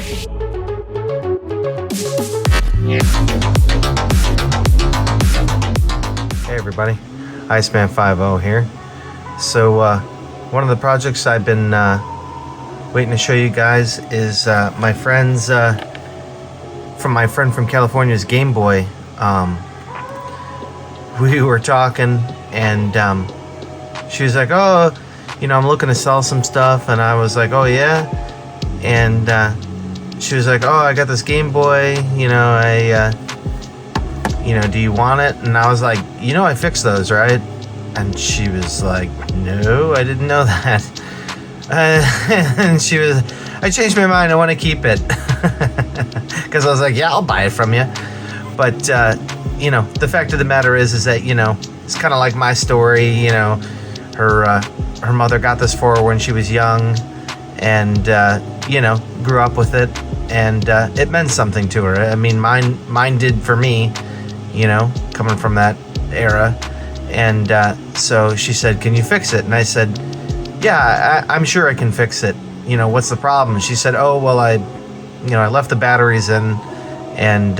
Hey everybody, Iceman50 here. So one of the projects I've been waiting to show you guys is my friend's from my friend from California's Game Boy. We were talking and she was like, oh, you know, I'm looking to sell some stuff, and I was like, oh yeah. And she was like, oh, I got this Game Boy, you know, you know, do you want it? And I was like, you know, I fixed those, right? And she was like, no, I didn't know that. And she was, I changed my mind, I want to keep it. Because I was like, yeah, I'll buy it from you. But, you know, the fact of the matter is that, you know, it's kind of like my story, you know, her mother got this for her when she was young, and, you know, grew up with it, and it meant something to her. I mean, mine did for me, you know, coming from that era. And so she said, can you fix it? And I said, yeah, I'm sure I can fix it. You know, what's the problem? She said, oh, well, I left the batteries in, and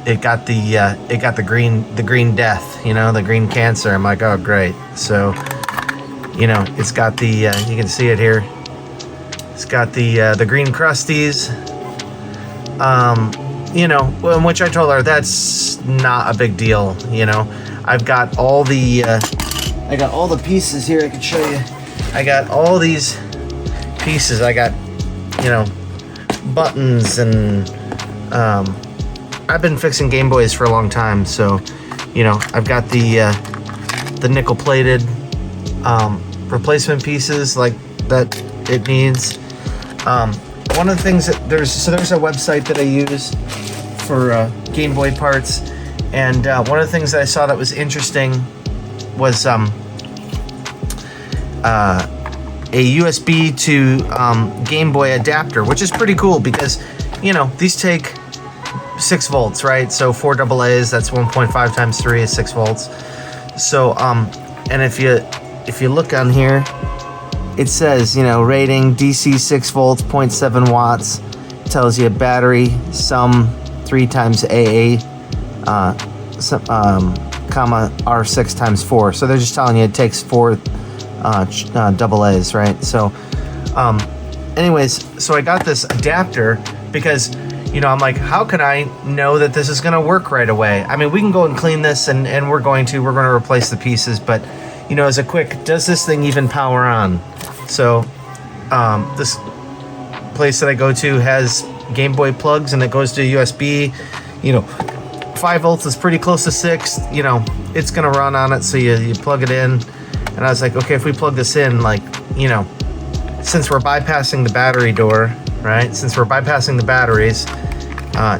it got the green death, you know, the green cancer. I'm like, oh, great. So, you know, it's got the, you can see it here. It's got the green crusties. You know, which I told her that's not a big deal. You know, I've got all the, I got all the pieces here. I can show you. I got all these pieces. I got, you know, buttons, and I've been fixing Game Boys for a long time. So, you know, I've got the nickel plated replacement pieces like that it needs. One of the things that there's a website that I use for Gameboy-Part, and one of the things that I saw that was interesting was a USB to Game Boy adapter, which is pretty cool because, you know, these take 6 volts, right? So 4 AA's, that's 1.5 times 3 is 6 volts. So and if you look on here, it says, you know, rating DC 6 volts, 0.7 watts. Tells you battery sum 3 times AA, comma R6 times 4. So they're just telling you it takes 4 AA's, right? So, anyways, so I got this adapter because, you know, I'm like, how can I know that this is going to work right away? I mean, we can go and clean this, and we're going to replace the pieces, but, you know, as a quick, does this thing even power on? So, this place that I go to has Game Boy plugs, and it goes to USB. You know, 5 volts is pretty close to 6. You know, it's gonna run on it, so you plug it in. And I was like, okay, if we plug this in, like, you know, since we're bypassing the battery door, right? Since we're bypassing the batteries,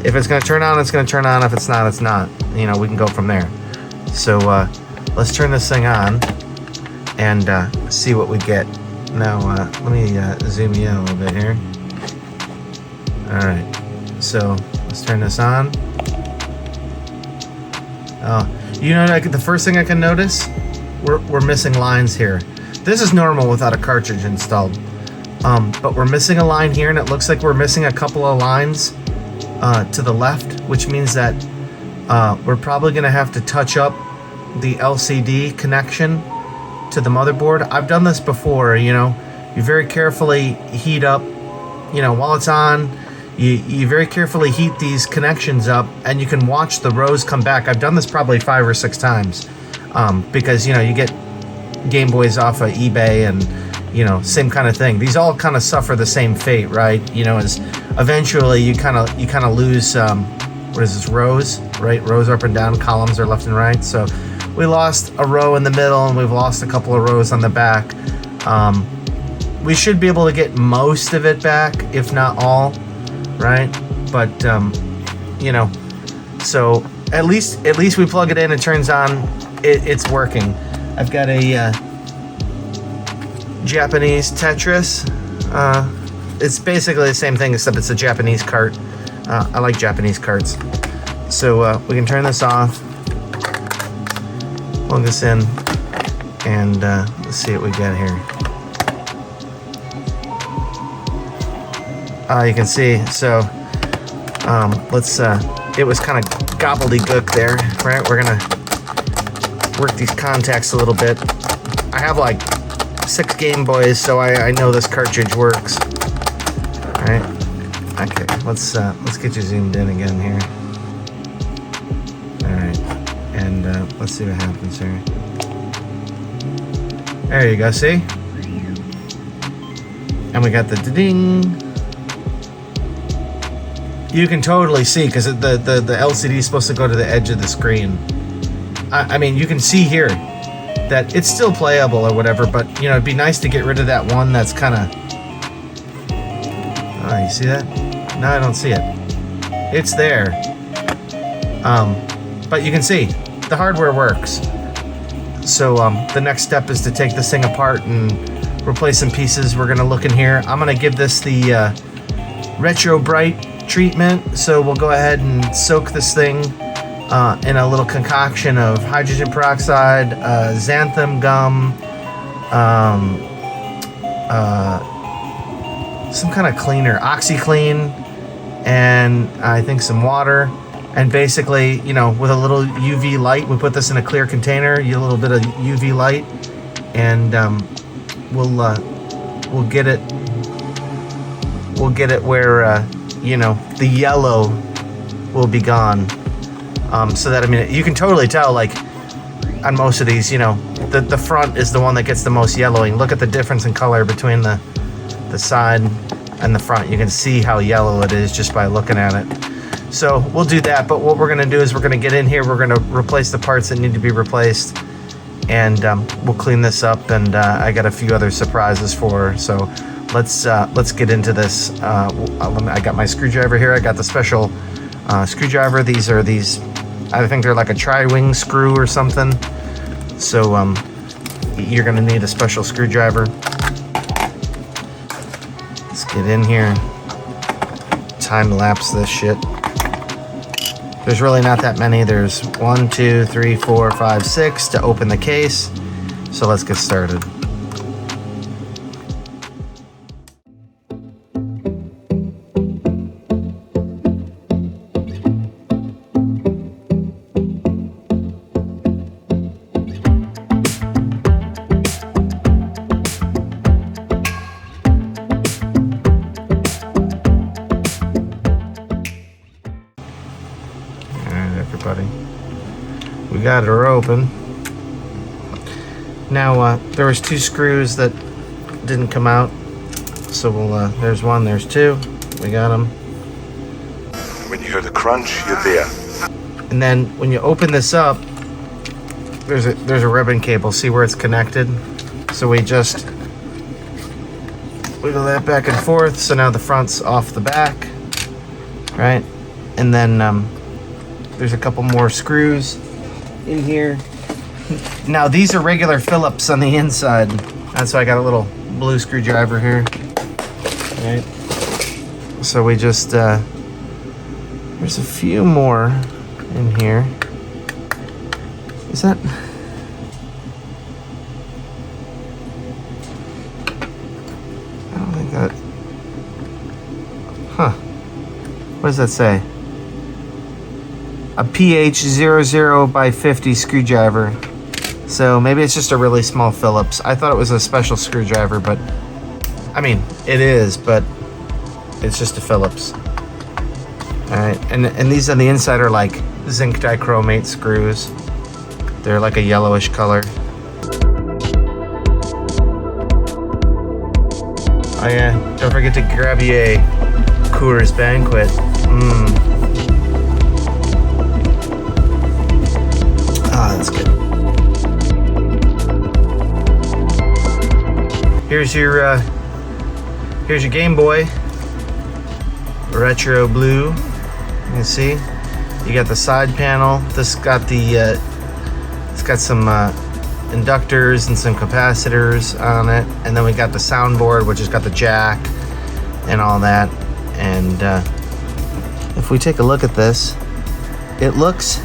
if it's gonna turn on, it's gonna turn on. If it's not, it's not. You know, we can go from there. So let's turn this thing on and see what we get. Now, let me zoom you in a little bit here. All right, so let's turn this on. Oh, you know, like, the first thing I can notice, we're missing lines here. This is normal without a cartridge installed, but we're missing a line here, and it looks like we're missing a couple of lines to the left, which means that we're probably gonna have to touch up the LCD connection to the motherboard. I've done this before, you know. You very carefully heat up, you know, while it's on, you very carefully heat these connections up, and you can watch the rows come back. I've done this probably 5 or 6 times, because, you know, you get Game Boys off of eBay, and, you know, same kind of thing. These all kind of suffer the same fate, right? You know, as eventually you kind of lose, what is this, rows, right? Rows up and down, columns are left and right. So we lost a row in the middle, and we've lost a couple of rows on the back. We should be able to get most of it back, if not all, right? But you know, so at least we plug it in, it turns on, it's working. I've got a Japanese Tetris. It's basically the same thing, except it's a Japanese cart. I like Japanese carts. So we can turn this off, plug this in, and let's see what we got here. You can see. So let's. It was kind of gobbledygook there, right? We're gonna work these contacts a little bit. I have like 6 Game Boys, so I know this cartridge works. All right. Okay. Let's get you zoomed in again here. All right. And let's see what happens here. There you go. See? And we got the ding. You can totally see because the LCD is supposed to go to the edge of the screen. I mean, you can see here that it's still playable or whatever, but you know, it'd be nice to get rid of that one that's kind of. Oh, you see that? No, I don't see it. It's there. But you can see the hardware works. So the next step is to take this thing apart and replace some pieces. We're gonna look in here. I'm gonna give this the Retro Brite treatment. So we'll go ahead and soak this thing in a little concoction of hydrogen peroxide, xanthan gum, some kind of cleaner, OxyClean, and I think some water. And basically, you know, with a little UV light, we put this in a clear container, a little bit of UV light, and we'll get it where you know, the yellow will be gone. So that, I mean, you can totally tell, like, on most of these, you know, the front is the one that gets the most yellowing. Look at the difference in color between the side and the front. You can see how yellow it is just by looking at it. So we'll do that, but what we're gonna do is we're gonna get in here, we're gonna replace the parts that need to be replaced, and we'll clean this up, and I got a few other surprises for her. So let's get into this. I got my screwdriver here. I got the special screwdriver. These, I think they're like a tri-wing screw or something. So you're gonna need a special screwdriver. Let's get in here. Time lapse this shit. There's really not that many. There's 1, 2, 3, 4, 5, 6 to open the case. So let's get started. Everybody, we got her open. Now there was 2 screws that didn't come out, so we'll there's 1, there's 2, we got them. When you hear the crunch, you're there. And then when you open this up, there's a ribbon cable. See where it's connected? So we just wiggle that back and forth. So now the front's off the back, right? And then there's a couple more screws in here. Now these are regular Phillips on the inside. That's why I got a little blue screwdriver here. Right. So we just there's a few more in here. Is that? I don't think that. Huh. What does that say? A pH 00 by 50 screwdriver. So maybe it's just a really small Phillips. I thought it was a special screwdriver, but I mean, it is, but it's just a Phillips. All right, and these on the inside are like zinc dichromate screws. They're like a yellowish color. Oh yeah, don't forget to grab you a Coors Banquet. That's good. Here's your Game Boy, Retro Blue. You can see you got the side panel. This got the it's got some inductors and some capacitors on it, and then we got the soundboard, which has got the jack and all that. And if we take a look at this, it looks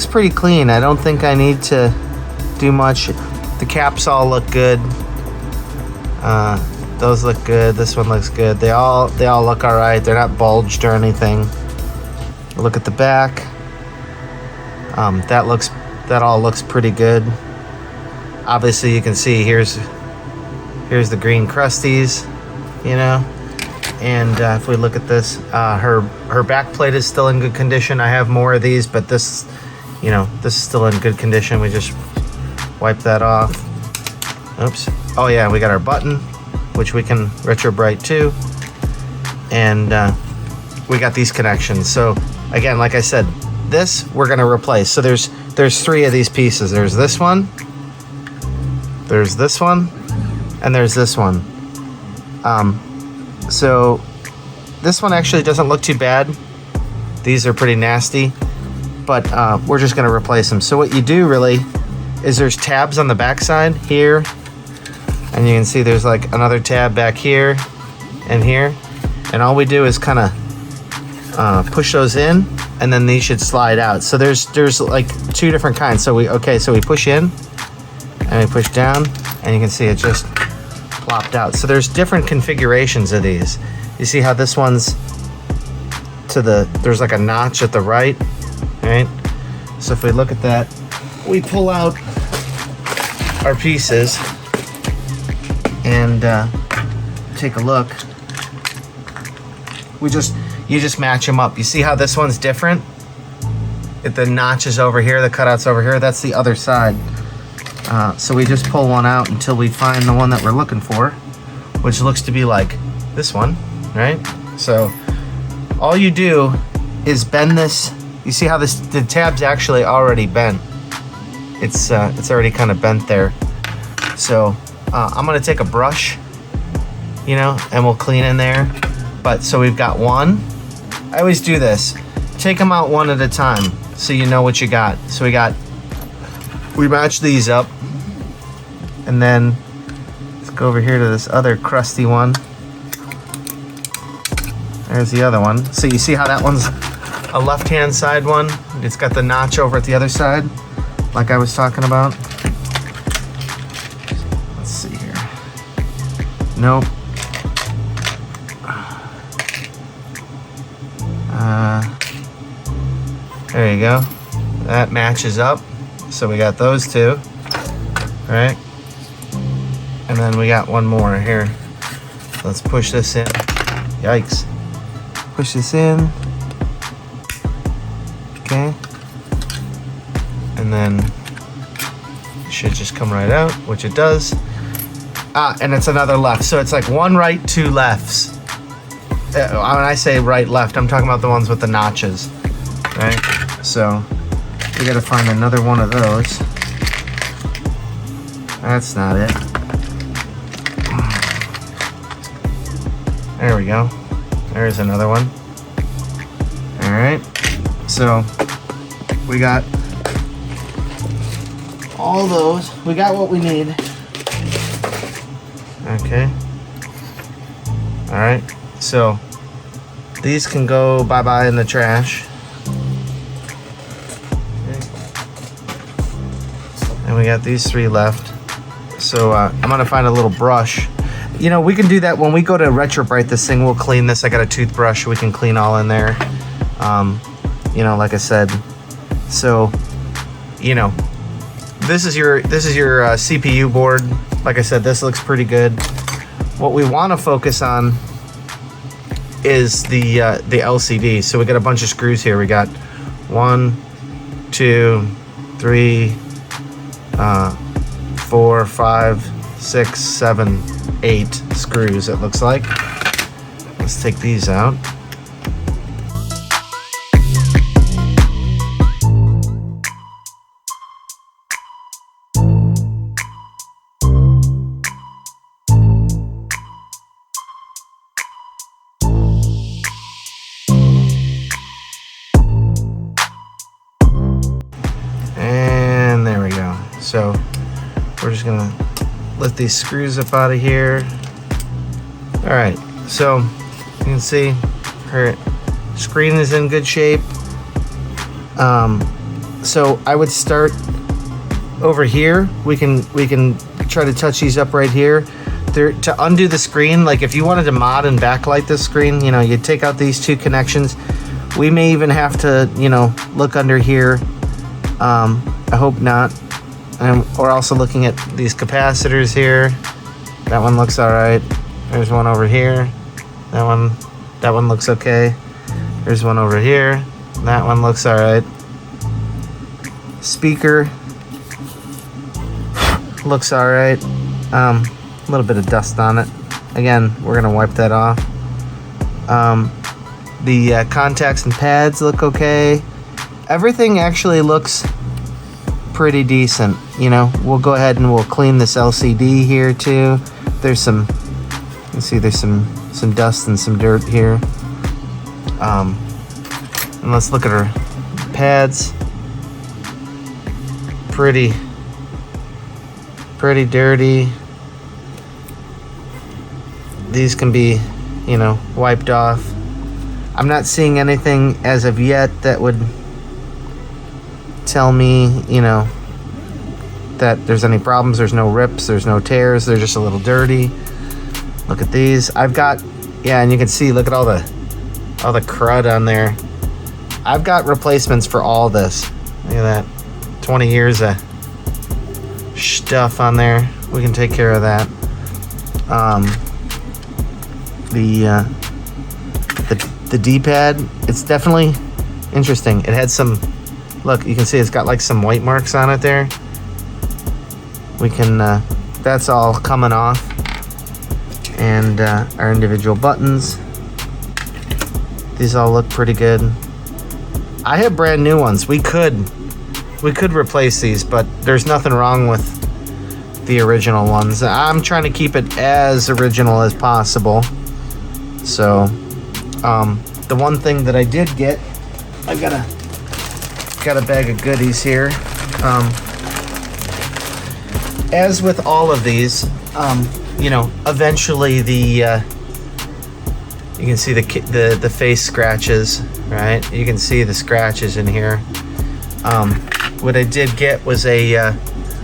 pretty clean. I don't think I need to do much. The caps all look good. those look good. This one looks good. They all look all right. They're not bulged or anything. Look at the back. That all looks pretty good. Obviously, you can see here's the green crusties, you know. And if we look at this, her back plate is still in good condition. I have more of these, but this, you know, this is still in good condition. We just wipe that off. Oops. Oh yeah, we got our button, which we can Retro Brite too. And we got these connections. So again, like I said, this we're gonna replace. So there's 3 of these pieces. There's this one, there's this one, and there's this one. So this one actually doesn't look too bad. These are pretty nasty, but we're just gonna replace them. So what you do really is there's tabs on the back side here, and you can see there's like another tab back here and here, and all we do is kind of push those in, and then these should slide out. So there's like 2 different kinds. So we push in and we push down, and you can see it just plopped out. So there's different configurations of these. You see how this one's there's like a notch at the right, right? So if we look at that, we pull out our pieces and take a look. You just match them up. You see how this one's different? The notch is over here, the cutout's over here. That's the other side. So we just pull one out until we find the one that we're looking for, which looks to be like this one, right? So all you do is bend this. You see how the tab's actually already bent. It's already kind of bent there. So I'm gonna take a brush, you know, and we'll clean in there. But so we've got one. I always do this. Take them out one at a time so you know what you got. So we match these up, and then let's go over here to this other crusty one. There's the other one. So you see how that one's a left-hand side one? It's got the notch over at the other side, like I was talking about. Let's see here. Nope. There you go. That matches up. So we got those 2, right? And then we got one more here. Let's push this in. Yikes. Push this in. Okay. And then it should just come right out, which it does. And it's another left. So it's like 1 right, 2 lefts. When I say right, left, I'm talking about the ones with the notches, right? So we gotta find another one of those. That's not it. There we go. There's another one. All right. So we got all those. We got what we need. Okay. All right. So these can go bye-bye in the trash. And we got these 3 left. So I'm gonna find a little brush. You know, we can do that when we go to Retro Brite this thing. We'll clean this. I got a toothbrush. We can clean all in there. You know, like I said. So, you know, this is your CPU board. Like I said, this looks pretty good. What we want to focus on is the LCD. So we got a bunch of screws here. We got 1, 2, 3, 4, 5, 6, 7, 8 screws, it looks like. Let's take these out. And there we go. So we're just gonna lift these screws up out of here. All right, so you can see her screen is in good shape. So I would start over here. We can try to touch these up right here. to undo the screen, like if you wanted to mod and backlight this screen, you know, you'd take out these two connections. We may even have to, you know, look under here. I hope not. And we're also looking at these capacitors here. That one looks all right. There's one over here. That one looks okay. There's one over here. That one looks all right. Speaker looks all right. A little bit of dust on it. Again, we're gonna wipe that off. The contacts and pads look okay. Everything actually looks pretty decent. You know, we'll go ahead and we'll clean this LCD here too. There's some, you can see there's some dust and some dirt here. And let's look at our pads. Pretty dirty. These can be, you know, wiped off. I'm not seeing anything as of yet that would tell me, you know, that there's any problems. There's no rips, there's no tears, they're just a little dirty. Look at these. I've got, yeah, and you can see, look at all the crud on there. I've got replacements for all this. Look at that. 20 years of stuff on there. We can take care of that. The D-pad, it's definitely interesting. It had some, look, you can see it's got like some white marks on it there. We can, that's all coming off. And our individual buttons. These all look pretty good. I have brand new ones. We could replace these, but there's nothing wrong with the original ones. I'm trying to keep it as original as possible. So, the one thing that I did get, I got a bag of goodies here. As with all of these, you know, eventually you can see the face scratches, right? You can see the scratches in here. What I did get was a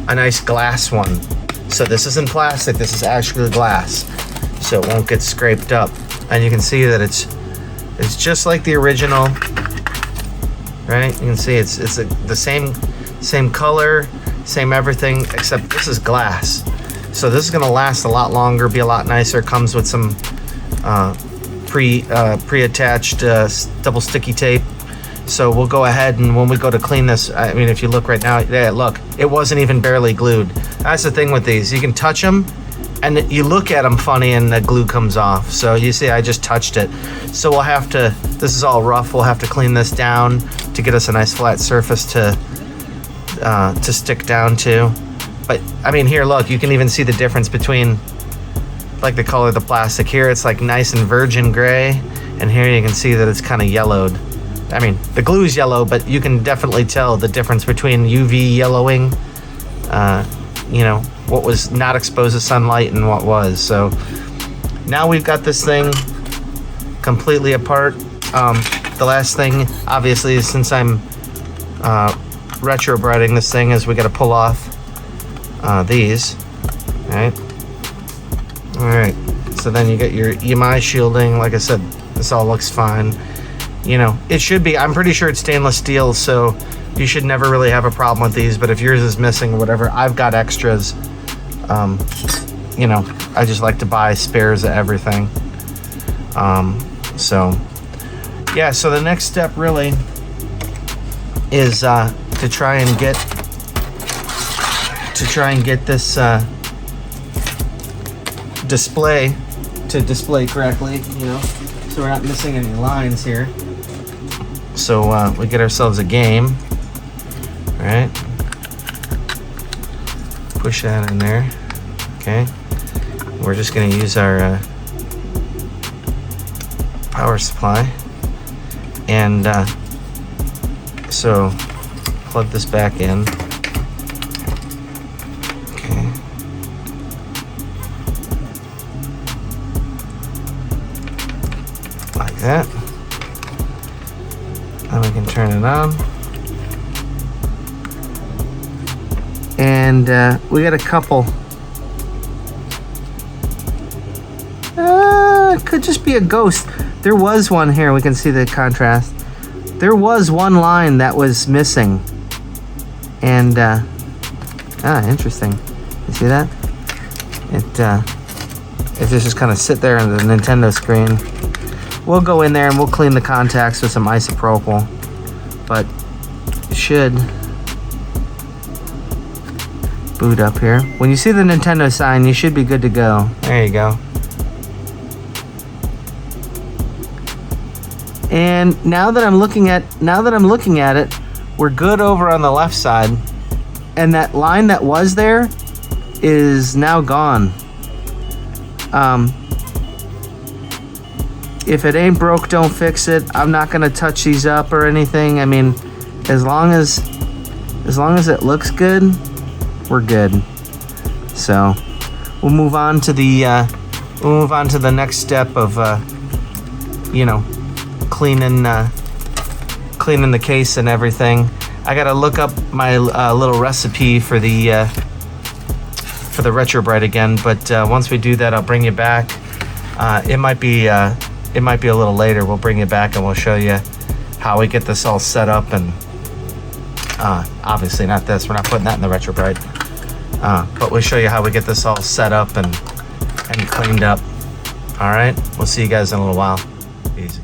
nice glass one. So this isn't plastic, this is actually glass. So it won't get scraped up. And you can see that it's just like the original, right? You can see it's the same color, same everything, except this is glass. So this is gonna last a lot longer, be a lot nicer. Comes with some pre-attached double sticky tape. So we'll go ahead and when we go to clean this, I mean, if you look right now, yeah, look, it wasn't even barely glued. That's the thing with these. You can touch them and you look at them funny and the glue comes off. So you see, I just touched it. So we'll have to, this is all rough. We'll have to clean this down to get us a nice flat surface to stick down to. But I mean, here, look, you can even see the difference between like the color of the plastic. Here it's like nice and virgin gray, and here you can see that it's kind of yellowed. I mean, the glue is yellow, but you can definitely tell the difference between UV yellowing, you know, what was not exposed to sunlight and what was. So now we've got this thing completely apart. The last thing, obviously, since I'm retro briting this thing, is we got to pull off these, right? All right, so then you get your EMI shielding. Like I said, this all looks fine. You know, it should be, I'm pretty sure it's stainless steel, so you should never really have a problem with these, but if yours is missing or whatever, I've got extras. You know, I just like to buy spares of everything. So, yeah, so the next step really is to try and get this display to display correctly, you know, so we're not missing any lines here. So we get ourselves a game, right? Push that in there. Okay. We're just going to use our power supply, and so plug this back in. Okay. Like that. Then we can turn it on. And we got a couple could just be a ghost. There was one here. We can see the contrast. There was one line that was missing. And, interesting. You see that? It just kind of sit there on the Nintendo screen. We'll go in there and we'll clean the contacts with some isopropyl. But it should boot up here. When you see the Nintendo sign, you should be good to go. There you go. And now that I'm looking at it, we're good over on the left side. And that line that was there is now gone. If it ain't broke, don't fix it. I'm not gonna touch these up or anything. I mean, as long as it looks good, we're good. So we'll move on to the next step of cleaning the case and everything. I gotta look up my little recipe for the Retro Brite again, but once we do that, I'll bring you back. It might be a little later. We'll bring you back and we'll show you how we get this all set up. And obviously not this. We're not putting that in the Retro Brite. But we'll show you how we get this all set up and cleaned up. All right. We'll see you guys in a little while. Easy.